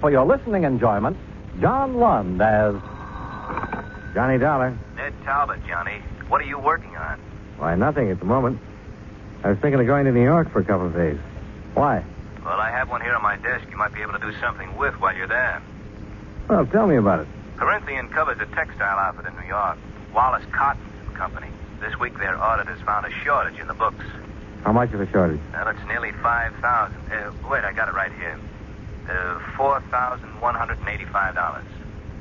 for your listening enjoyment, John Lund as Johnny Dollar. Ned Talbot, Johnny. What are you working on? Why, nothing at the moment. I was thinking of going to New York for a couple of days. Why? Well, I have one here on my desk you might be able to do something with while you're there. Well, tell me about it. Corinthian covers a textile outfit in New York. Wallace Cotton and Company. This week their auditors found a shortage in the books. How much of a shortage? Well, it's nearly 5,000. Wait, I got it right here. $4,185.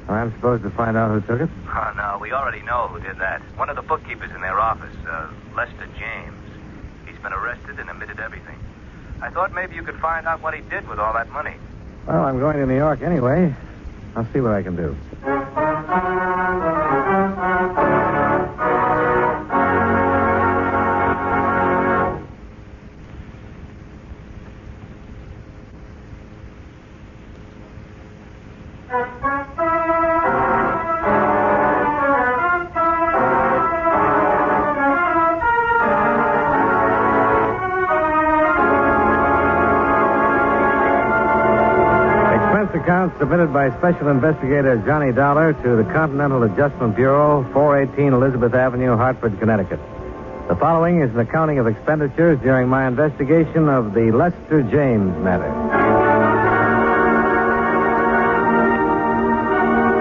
I'm supposed to find out who took it? Oh, no, we already know who did that. One of the bookkeepers in their office, Lester James. He's been arrested and admitted everything. I thought maybe you could find out what he did with all that money. Well, I'm going to New York anyway. I'll see what I can do. Account submitted by Special Investigator Johnny Dollar to the Continental Adjustment Bureau, 418 Elizabeth Avenue, Hartford, Connecticut. The following is an accounting of expenditures during my investigation of the Lester James matter.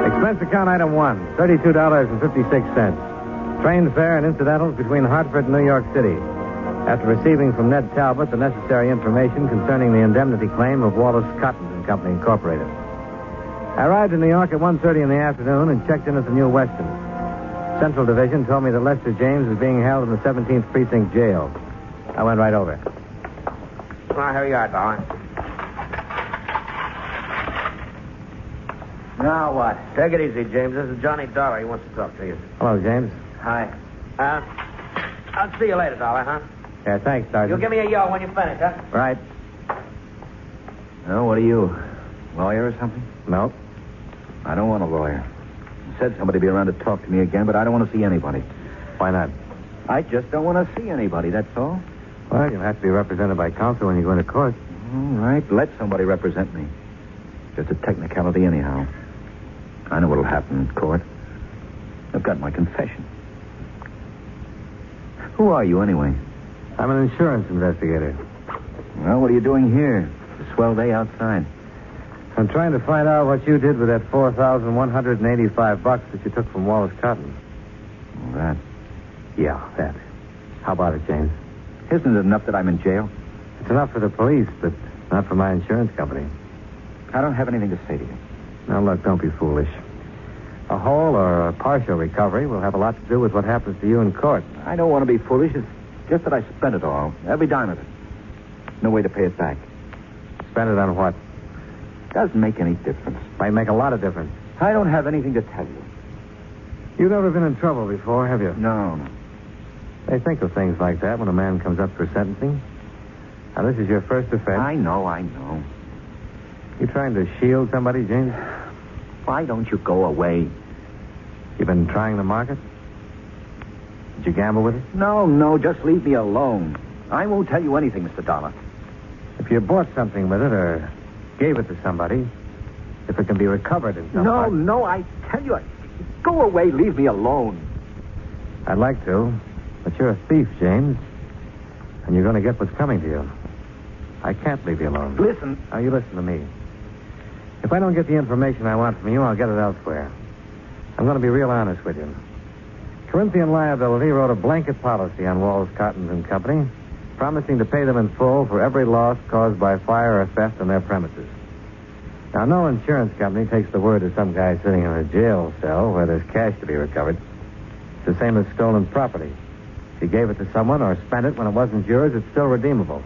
Expense account item 1, $32.56. Train fare and incidentals between Hartford and New York City. After receiving from Ned Talbot the necessary information concerning the indemnity claim of Wallace Cotton and Company, Incorporated. I arrived in New York at 1:30 in the afternoon and checked in at the New Weston. Central Division told me that Lester James was being held in the 17th Precinct Jail. I went right over. Well, here you are, Dollar. Now what? Take it easy, James. This is Johnny Dollar. He wants to talk to you. Hello, James. Hi. I'll see you later, Dollar, huh? Yeah, thanks, Sergeant. You'll give me a yell when you finish, huh? Right. Oh, what are you? Lawyer or something? No. I don't want a lawyer. You said somebody would be around to talk to me again, but I don't want to see anybody. Why not? I just don't want to see anybody, that's all. Well, you'll have to be represented by counsel when you go into court. All right, let somebody represent me. Just a technicality anyhow. I know what'll happen in court. I've got my confession. Who are you, anyway? I'm an insurance investigator. Well, what are you doing here? It's a swell day outside. I'm trying to find out what you did with that $4,185 that you took from Wallace Cotton. Well, that. Yeah, that. How about it, James? Isn't it enough that I'm in jail? It's enough for the police, but not for my insurance company. I don't have anything to say to you. Now, look, don't be foolish. A whole or a partial recovery will have a lot to do with what happens to you in court. I don't want to be foolish. It's just that I spent it all. Every dime of it. No way to pay it back. Spend it on what? Doesn't make any difference. Might make a lot of difference. I don't have anything to tell you. You've never been in trouble before, have you? No. They think of things like that when a man comes up for sentencing. Now, this is your first offense. I know. You trying to shield somebody, James? Why don't you go away? You've been trying the market? Did you gamble with it? No, just leave me alone. I won't tell you anything, Mr. Dollar. If you bought something with it or gave it to somebody, if it can be recovered in some part... No, I tell you, go away, leave me alone. I'd like to, but you're a thief, James. And you're going to get what's coming to you. I can't leave you alone. Listen. Now, you listen to me. If I don't get the information I want from you, I'll get it elsewhere. I'm going to be real honest with you. Corinthian Liability wrote a blanket policy on Wallace Cotton and Company, promising to pay them in full for every loss caused by fire or theft on their premises. Now, no insurance company takes the word of some guy sitting in a jail cell where there's cash to be recovered. It's the same as stolen property. If you gave it to someone or spent it when it wasn't yours, it's still redeemable.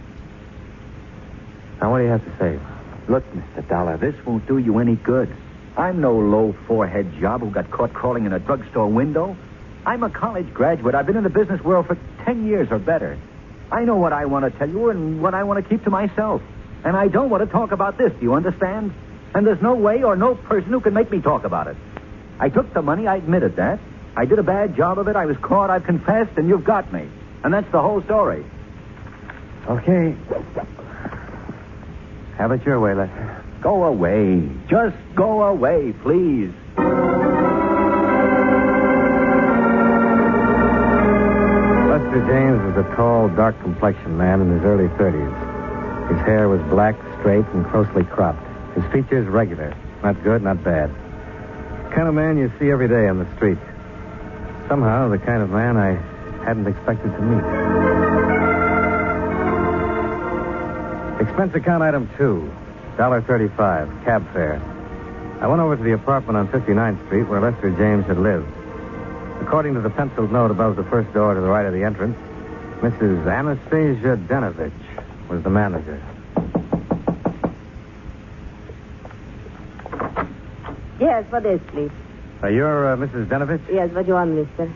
Now, what do you have to say? Look, Mr. Dollar, this won't do you any good. I'm no low-forehead job who got caught crawling in a drugstore window. I'm a college graduate. I've been in the business world for 10 years or better. I know what I want to tell you and what I want to keep to myself. And I don't want to talk about this, do you understand? And there's no way or no person who can make me talk about it. I took the money, I admitted that. I did a bad job of it, I was caught, I've confessed, and you've got me. And that's the whole story. Okay. Have it your way, Lester. Go away. Just go away, please. Lester James was a tall, dark-complexioned man in his early 30s. His hair was black, straight, and closely cropped. His features regular. Not good, not bad. The kind of man you see every day on the street. Somehow, the kind of man I hadn't expected to meet. Expense account item 2, $1.35, cab fare. I went over to the apartment on 59th Street where Lester James had lived. According to the penciled note above the first door to the right of the entrance, Mrs. Anastasia Denovich was the manager. Yes, what is, please? You're Mrs. Denovich? Yes, what you want, mister?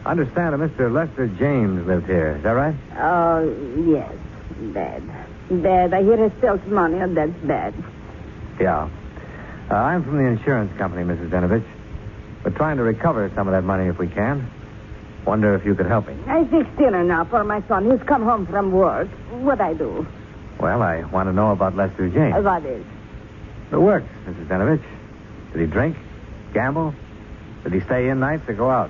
I understand that Mr. Lester James lived here. Is that right? Oh, yes. Bad. Bad. I hear he steals money, and that's bad. Yeah. I'm from the insurance company, Mrs. Denovich. We're trying to recover some of that money if we can. Wonder if you could help me. I fix dinner now for my son. He's come home from work. What I do? Well, I want to know about Lester James. What is? The works, Mrs. Denovich. Did he drink? Gamble? Did he stay in nights or go out?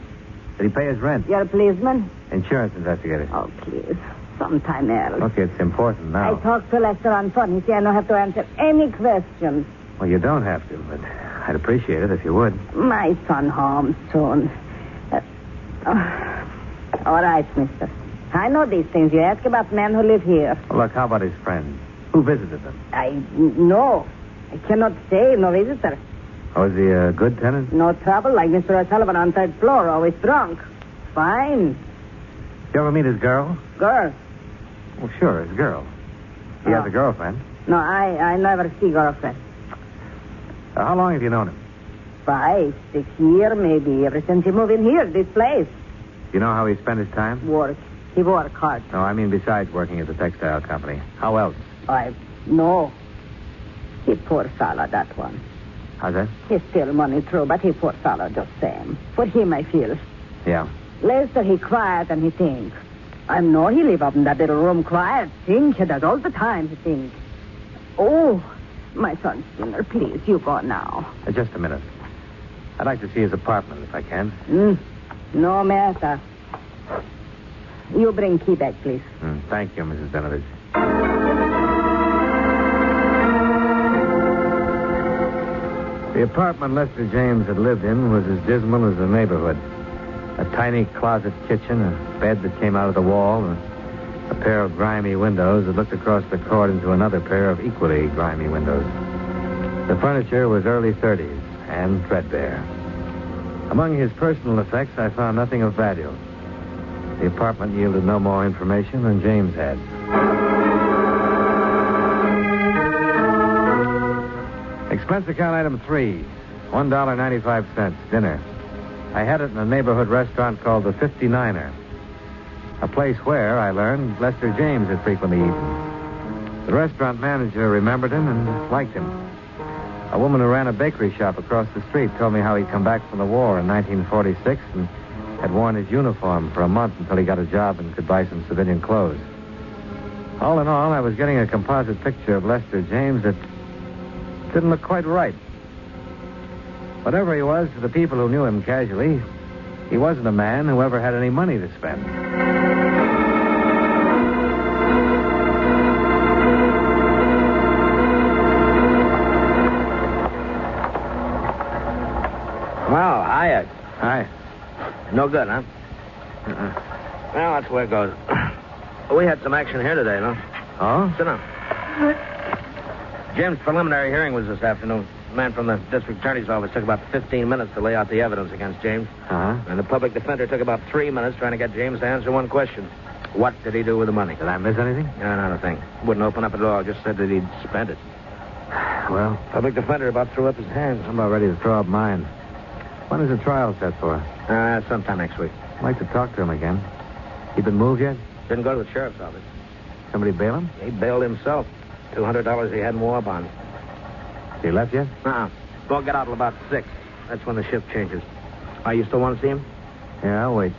Did he pay his rent? You're a policeman? Insurance investigator. Oh, please. Sometime else. Look, it's important now. I talked to Lester on phone. He said I don't have to answer any questions. Well, you don't have to, but I'd appreciate it if you would. My son home soon. All right, mister. I know these things. You ask about men who live here. Well, look, how about his friends? Who visited them? No. I cannot say. No visitor. Oh, is he a good tenant? No trouble, like Mr. O'Sullivan on third floor, always drunk. Fine. You ever meet his girl? Girl? Well, sure, his girl. He has a girlfriend. No, I never see girlfriend. How long have you known him? 5, 6 years, maybe, ever since he moved in here, this place. You know how he spent his time? Work. He work hard. No, I mean besides working at the textile company. How else? No. He poor fellow, that one. How's that? He steal money, true, but he poor fellow just same. For him, I feel. Yeah. Lester, he quiet and he think. I know he live up in that little room quiet. Think, he does all the time, he think. Oh, my son's dinner, please, you go now. Just a minute. I'd like to see his apartment, if I can. No matter. You bring key back, please. Thank you, Mrs. Denovich. The apartment Lester James had lived in was as dismal as the neighborhood. A tiny closet kitchen, a bed that came out of the wall, and a pair of grimy windows that looked across the court into another pair of equally grimy windows. The furniture was early 30s and threadbare. Among his personal effects, I found nothing of value. The apartment yielded no more information than James had. Expense account item 3, $1.95, dinner. I had it in a neighborhood restaurant called the 59er. A place where, I learned, Lester James had frequently eaten. The restaurant manager remembered him and liked him. A woman who ran a bakery shop across the street told me how he'd come back from the war in 1946 and had worn his uniform for a month until he got a job and could buy some civilian clothes. All in all, I was getting a composite picture of Lester James that didn't look quite right. Whatever he was to the people who knew him casually, he wasn't a man who ever had any money to spend. Well, hiya. Hi. No good, huh? Well, that's where it goes. We had some action here today, no? Oh? Sit down. Jim's preliminary hearing was this afternoon. The man from the district attorney's office took about 15 minutes to lay out the evidence against James. Uh-huh. And the public defender took about 3 minutes trying to get James to answer one question. What did he do with the money? Did I miss anything? No, not a thing. Wouldn't open up at all. Just said that he'd spent it. Well, Public defender about threw up his hands. I'm about ready to throw up mine. When is the trial set for? Sometime next week. I'd like to talk to him again. He been moved yet? Didn't go to the sheriff's office. Somebody bail him? He bailed himself. $200 he had in war bonds. He left yet? Won't get out till about 6. That's when the shift changes. You still want to see him? Yeah, I'll wait.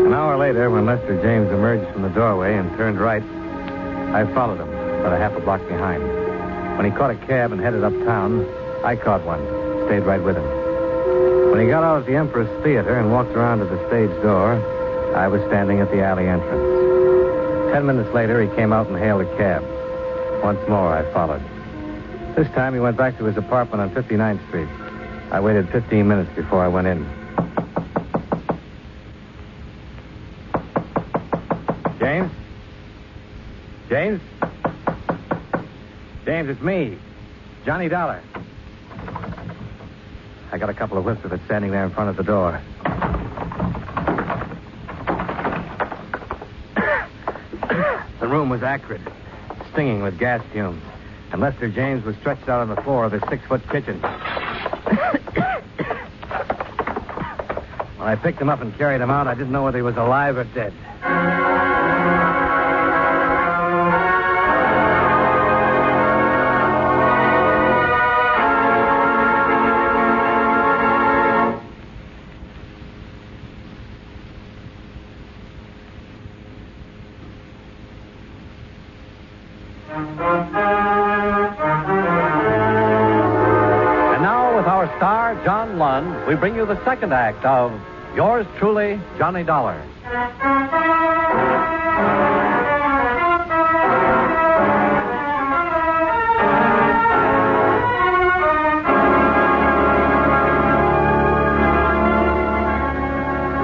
An hour later, when Lester James emerged from the doorway and turned right, I followed him, about a half a block behind. When he caught a cab and headed uptown, I caught one, stayed right with him. When he got out at the Empress Theater and walked around to the stage door, I was standing at the alley entrance. 10 minutes later, he came out and hailed a cab. Once more, I followed. This time, he went back to his apartment on 59th Street. I waited 15 minutes before I went in. James? James? James, it's me. Johnny Dollar. I got a couple of whiffs of it standing there in front of the door. The room was acrid, stinging with gas fumes, and Lester James was stretched out on the floor of his 6-foot kitchen. When I picked him up and carried him out, I didn't know whether he was alive or dead. And now, with our star, John Lund, we bring you the second act of Yours Truly, Johnny Dollar.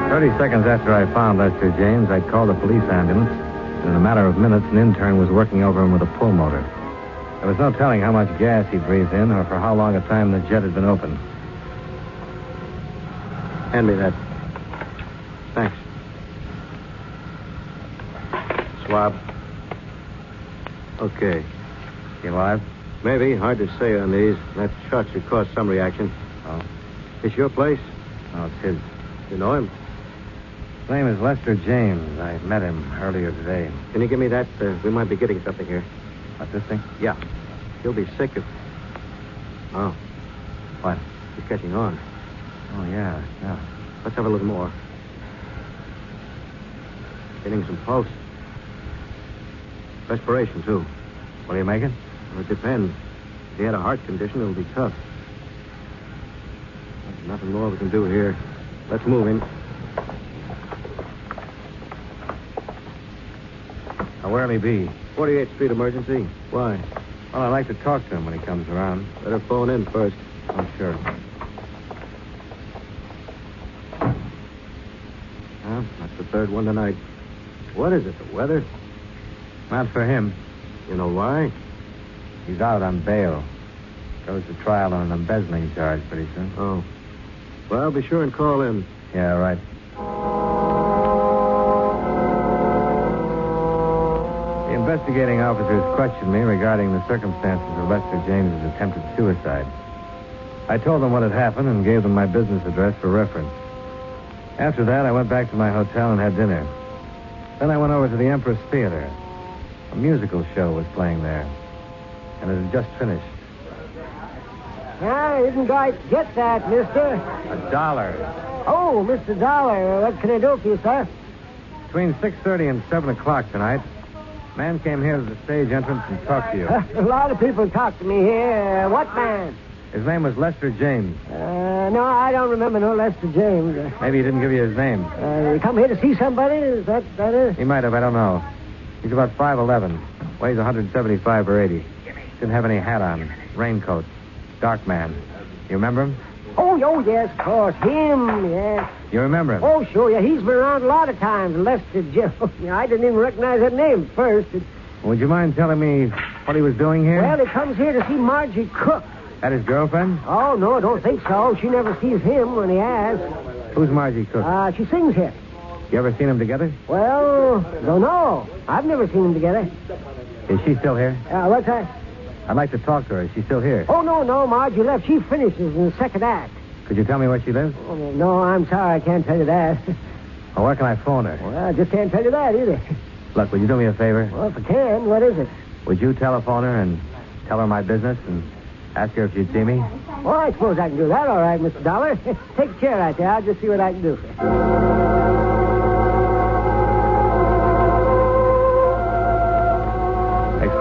"30 seconds after I found Lester James, I called a police ambulance. And in a matter of minutes, an intern was working over him with a pull motor. There was no telling how much gas he breathed in or for how long a time the jet had been open. Hand me that. Thanks. Swab. Okay. He alive? Maybe. Hard to say on these. That shot should cause some reaction. Oh. This your place? No, it's his. You know him? His name is Lester James. I met him earlier today. Can you give me that? We might be getting something here. What's this thing? Yeah. He'll be sick if... Oh. What? He's catching on. Oh, yeah. Let's have a little more. Getting some pulse. Respiration, too. What do you make it? Well, it depends. If he had a heart condition, it'll be tough. There's nothing more we can do here. Let's move him. Now, where'll he be? 48th Street emergency. Why? Well, I'd like to talk to him when he comes around. Better phone in first. Oh, sure. Well, that's the third one tonight. What is it, the weather? Not for him. You know why? He's out on bail. Goes to trial on an embezzling charge pretty soon. Oh. Well, be sure and call in. Yeah, right. The investigating officers questioned me regarding the circumstances of Lester James's attempted suicide. I told them what had happened and gave them my business address for reference. After that, I went back to my hotel and had dinner. Then I went over to the Empress Theater. A musical show was playing there, and it had just finished. I didn't quite get that, mister. $1. Oh, Mr. Dollar, what can I do for you, sir? Between 6:30 and 7 o'clock tonight, a man came here to the stage entrance and talked to you. A lot of people talk to me here. What man? His name was Lester James. No, I don't remember no Lester James. Maybe he didn't give you his name. You come here to see somebody? Is that it? He might have, I don't know. He's about 5'11", weighs 175 or 80. Didn't have any hat on, raincoat, dark man. You remember him? Oh, yes, of course. Him, yes. You remember him? Oh, sure, yeah. He's been around a lot of times, Lester Joe. I didn't even recognize that name at first. Would you mind telling me what he was doing here? Well, he comes here to see Margie Cook. That his girlfriend? Oh, no, I don't think so. She never sees him when he asks. Who's Margie Cook? She sings here. You ever seen them together? Well, don't know. I've never seen them together. Is she still here? What's that? I'd like to talk to her. Is she still here? Oh, no, Margie left. She finishes in the second act. Could you tell me where she lives? Oh, no, I'm sorry. I can't tell you that. Or where can I phone her? Well, I just can't tell you that either. Look, would you do me a favor? Well, if I can, what is it? Would you telephone her and tell her my business and ask her if she'd see me? Well, I suppose I can do that, all right, Mr. Dollar. Take a chair right there. I'll just see what I can do.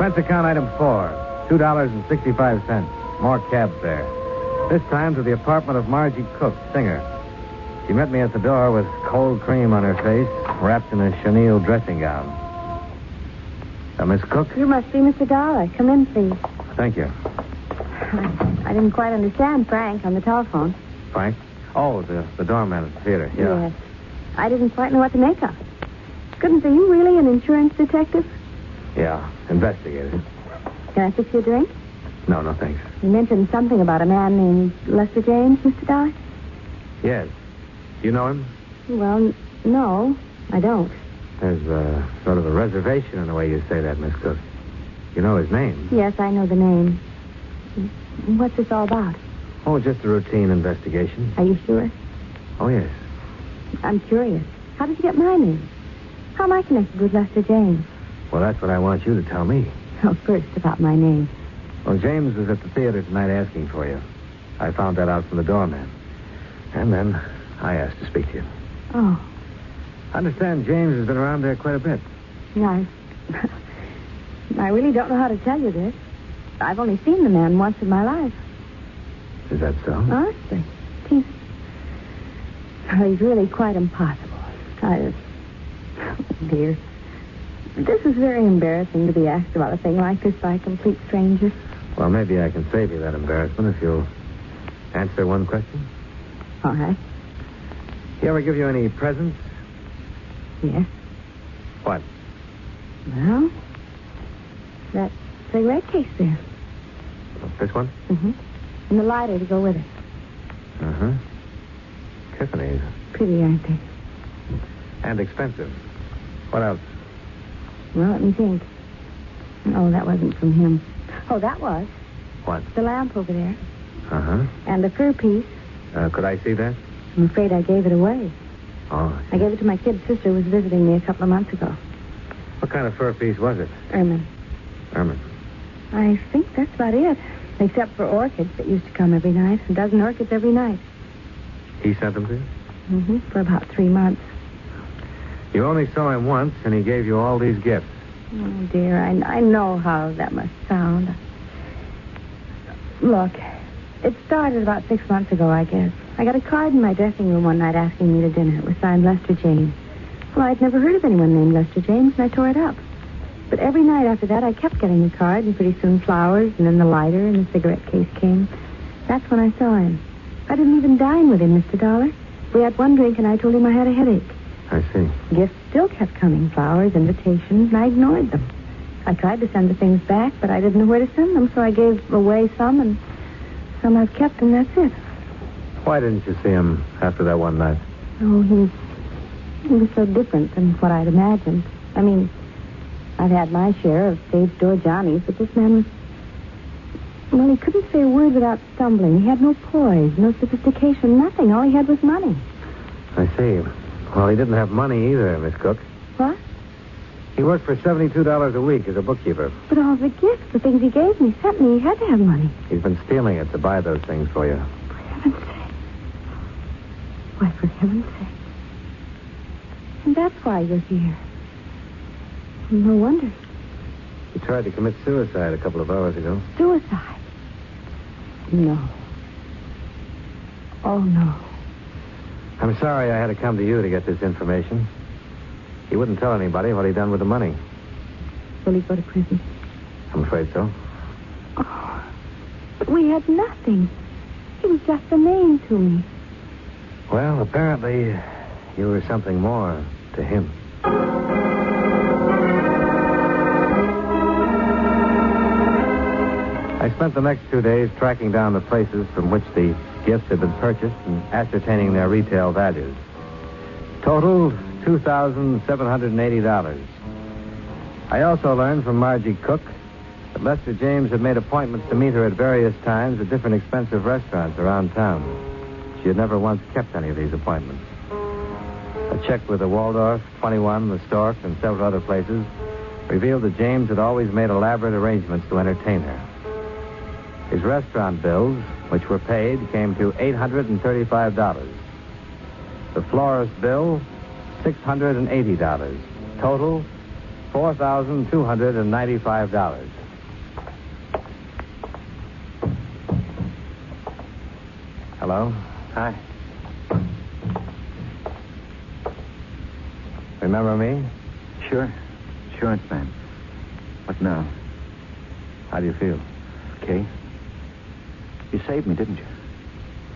Expense account item 4, $2.65. More cab fare. This time to the apartment of Margie Cook, singer. She met me at the door with cold cream on her face, wrapped in a chenille dressing gown. Miss Cook? You must be Mr. Dollar. Come in, please. Thank you. I didn't quite understand Frank on the telephone. Frank? Oh, the doorman at the theater. Yeah. Yes. I didn't quite know what to make of. Goodness, are you really an insurance detective? Yeah, investigator. Can I fix you a drink? No, thanks. You mentioned something about a man named Lester James, Mr. Dollar? Yes. You know him? Well, no, I don't. There's sort of a reservation in the way you say that, Miss Cook. You know his name? Yes, I know the name. What's this all about? Oh, just a routine investigation. Are you sure? Oh, yes. I'm curious. How did you get my name? How am I connected with Lester James? Well, that's what I want you to tell me. Oh, first about my name. Well, James was at the theater tonight asking for you. I found that out from the doorman. And then I asked to speak to you. Oh. I understand James has been around there quite a bit. Yeah, I really don't know how to tell you this. I've only seen the man once in my life. Is that so? Honestly. He's really quite impossible. Dear. This is very embarrassing to be asked about a thing like this by a complete stranger. Well, maybe I can save you that embarrassment if you'll answer one question. All right. He ever give you any presents? Yes. What? Well, that cigarette case there. This one? Mm-hmm. And the lighter to go with it. Uh-huh. Tiffany's. Pretty, aren't they? And expensive. What else? Well, let me think. Oh, that wasn't from him. Oh, that was. What? The lamp over there. Uh-huh. And the fur piece. Could I see that? I'm afraid I gave it away. Oh. I gave it to my kid sister who was visiting me a couple of months ago. What kind of fur piece was it? Ermine. I think that's about it. Except for orchids that used to come every night. A dozen orchids every night. He sent them to you? Mm-hmm. For about 3 months. You only saw him once, and he gave you all these gifts. Oh, dear. I know how that must sound. Look, it started about 6 months ago, I guess. I got a card in my dressing room one night asking me to dinner. It was signed Lester James. Well, I'd never heard of anyone named Lester James, and I tore it up. But every night after that, I kept getting the card, and pretty soon flowers, and then the lighter, and the cigarette case came. That's when I saw him. I didn't even dine with him, Mr. Dollar. We had one drink, and I told him I had a headache. I see. Gifts still kept coming, flowers, invitations, and I ignored them. I tried to send the things back, but I didn't know where to send them, so I gave away some, and some I've kept, and that's it. Why didn't you see him after that one night? Oh, he was so different than what I'd imagined. I mean, I've had my share of stage door Johnnies, but this man was... Well, he couldn't say a word without stumbling. He had no poise, no sophistication, nothing. All he had was money. I see. Well, he didn't have money either, Miss Cook. What? He worked for $72 a week as a bookkeeper. But all the gifts, the things he gave me, sent me, he had to have money. He's been stealing it to buy those things for you. For heaven's sake. Why, for heaven's sake. And that's why you're here. No wonder. He tried to commit suicide a couple of hours ago. Suicide? No. Oh, no. I'm sorry I had to come to you to get this information. He wouldn't tell anybody what he'd done with the money. Will he go to prison? I'm afraid so. Oh, but we had nothing. He was just a name to me. Well, apparently you were something more to him. I spent the next 2 days tracking down the places from which the gifts had been purchased and ascertaining their retail values. Totaled $2,780. I also learned from Margie Cook that Lester James had made appointments to meet her at various times at different expensive restaurants around town. She had never once kept any of these appointments. A check with the Waldorf, 21, the Stork, and several other places revealed that James had always made elaborate arrangements to entertain her. His restaurant bills, which were paid, came to $835. The florist bill, $680. Total, $4,295. Hello? Hi. Remember me? Sure. Insurance man. What now? How do you feel? Okay. You saved me, didn't you?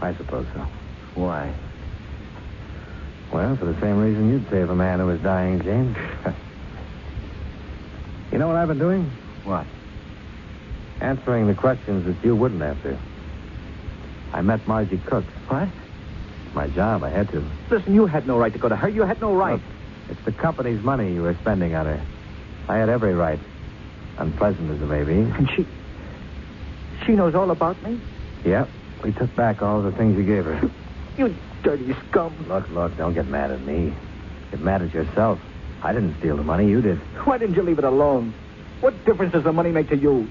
I suppose so. Why? Well, for the same reason you'd save a man who was dying, James. You know what I've been doing? What? Answering the questions that you wouldn't answer. I met Margie Cook. What? My job, I had to. Listen, you had no right to go to her. You had no right. Look, it's the company's money you were spending on her. I had every right. Unpleasant as it may be. And she knows all about me? Yep. We took back all the things you gave her. You dirty scum. Look, don't get mad at me. Get mad at yourself. I didn't steal the money. You did. Why didn't you leave it alone? What difference does the money make to you?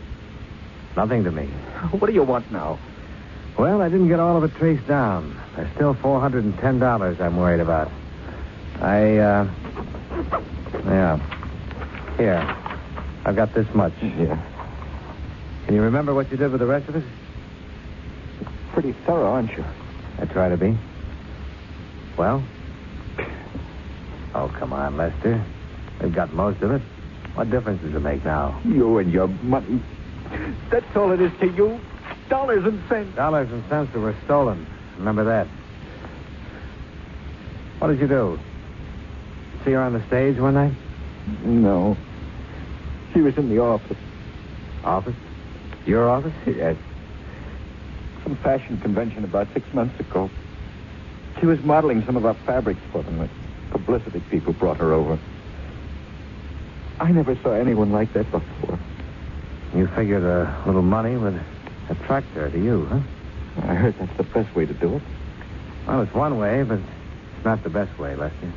Nothing to me. What do you want now? Well, I didn't get all of it traced down. There's still $410 I'm worried about. Yeah. Here. I've got this much. Yeah. Can you remember what you did with the rest of it? Pretty thorough, aren't you? I try to be. Well? Oh, come on, Lester. We've got most of it. What difference does it make now? You and your money. That's all it is to you. Dollars and cents. Dollars and cents that were stolen. Remember that. What did you do? See her on the stage one night? No. She was in the office. Office? Your office? Yes. Some fashion convention about 6 months ago. She was modeling some of our fabrics for them. The publicity people brought her over. I never saw anyone like that before. You figured a little money would attract her to you, huh? I heard that's the best way to do it. Well, it's one way, but it's not the best way, Lester.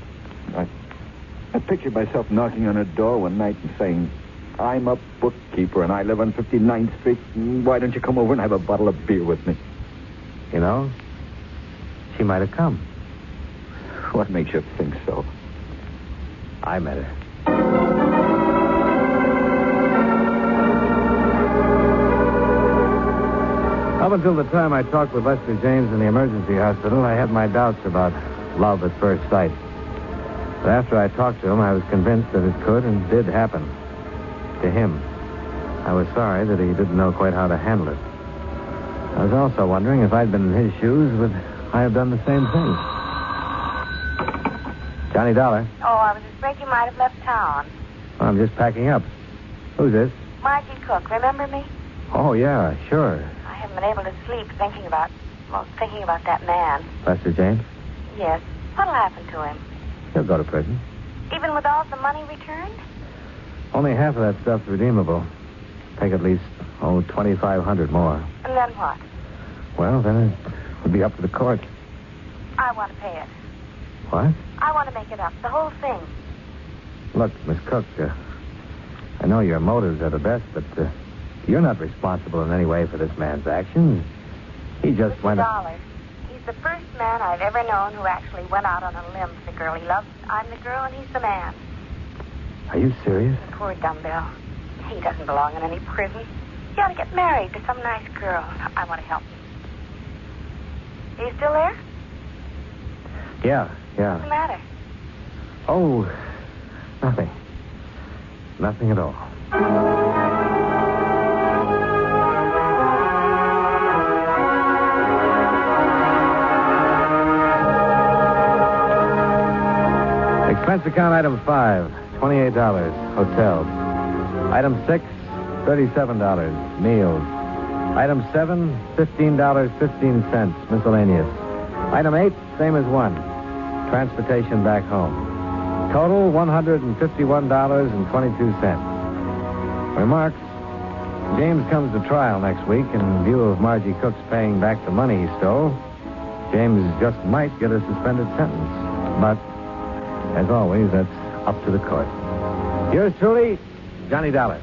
I pictured myself knocking on her door one night and saying, I'm a bookkeeper and I live on 59th Street. Why don't you come over and have a bottle of beer with me? You know, she might have come. What makes you think so? I met her. Up until the time I talked with Lester James in the emergency hospital, I had my doubts about love at first sight. But after I talked to him, I was convinced that it could and did happen. To him. I was sorry that he didn't know quite how to handle it. I was also wondering if I'd been in his shoes, would I have done the same thing? Johnny Dollar. Oh, I was afraid you might have left town. Well, I'm just packing up. Who's this? Margie Cook, remember me? Oh, yeah, sure. I haven't been able to sleep thinking about that man. Lester James? Yes. What'll happen to him? He'll go to prison. Even with all the money returned? Only half of that stuff's redeemable. Take at least, $2,500 more. And then what? Well, then it would be up to the court. I want to pay it. What? I want to make it up, the whole thing. Look, Miss Cook, I know your motives are the best, but you're not responsible in any way for this man's actions. He just went... $50. He's the first man I've ever known who actually went out on a limb for the girl he loves. I'm the girl and he's the man. Are you serious? Poor dumbbell. He doesn't belong in any prison. He ought to get married to some nice girl. I want to help him. Are you still there? Yeah. What's the matter? Oh, nothing. Nothing at all. Expense account item 5, $28, hotel. Item 6, $37, meals. Item 7, $15.15, miscellaneous. Item 8, same as 1, transportation back home. Total, $151.22. Remarks, James comes to trial next week. In view of Margie Cook's paying back the money he stole, James just might get a suspended sentence. But, as always, that's up to the court. Yours truly, Johnny Dollar.